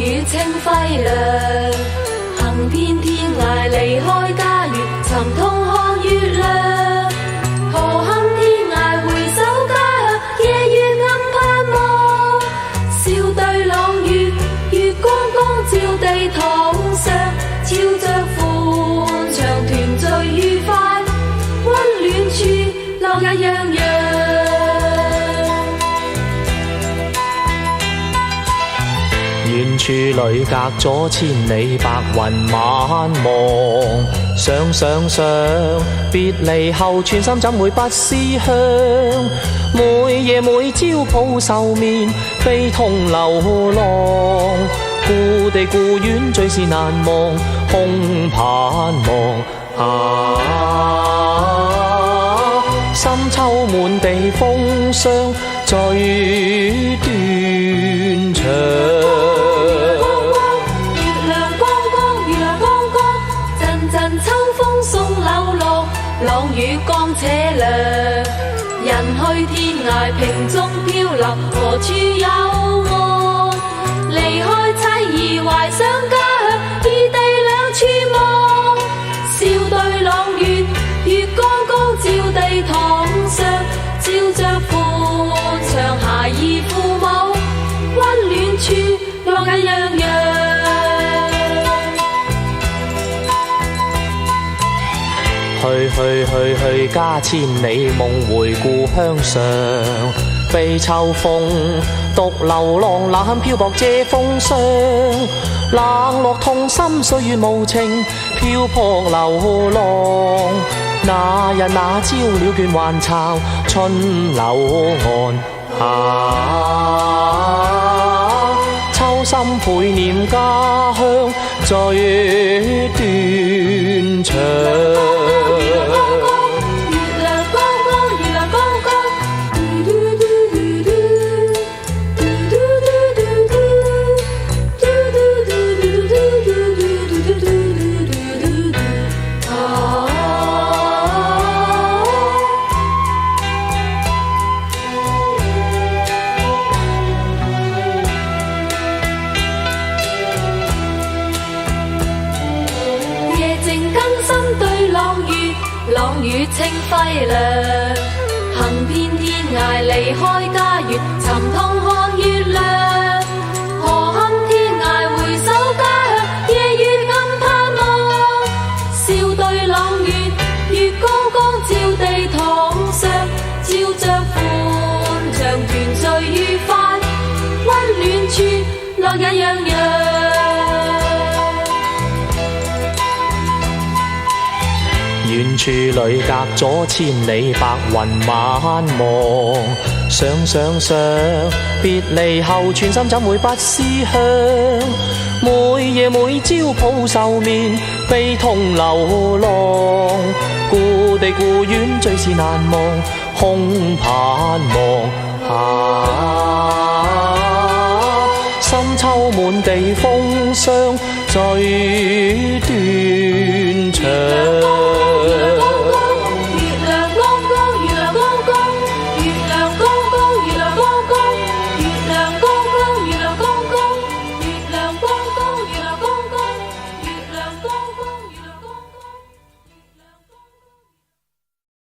雨清輝亮，行遍天涯離開家園，尋痛看月亮。何堪天涯回首家鄉，夜月暗盼望。笑對朗月，月光光照地堂上，照着歡暢團聚愉快，溫暖處樂也洋洋。遠處裏隔咗千里，白雲晚望。想想想，別離後寸心怎會不思鄉？每夜每朝抱愁眠，悲痛流浪。故地故園最是難忘，空盼望。深秋滿地風霜，最斷腸。朗月光且亮，人去天涯瓶中漂流，何處有岸？離開妻兒懷想家鄉，異地兩處望。笑對朗月，月光光照地堂上，照着歡暢孩兒父母，溫暖處樂也洋洋。去家千里，夢回故鄉上。悲秋風，獨流浪，冷漂泊借風霜。冷落痛心，歲月無情，漂泊流浪。那日那朝鳥倦還巢，春柳岸秋心倍念家鄉，最斷腸。朗月清輝亮，行遍天涯離開家園，尋痛看月亮。何堪天涯回首家鄉，夜月暗盼望。笑對朗月，月光光照地堂上，照着歡暢團聚愉快，溫暖處樂也洋洋。遠處裏隔咗千里，白雲晚望。想想想，別離後寸心怎會不思鄉？每夜每朝抱愁眠，悲痛流浪。故地故園最是難忘，空盼望。深秋滿地風霜，最斷腸。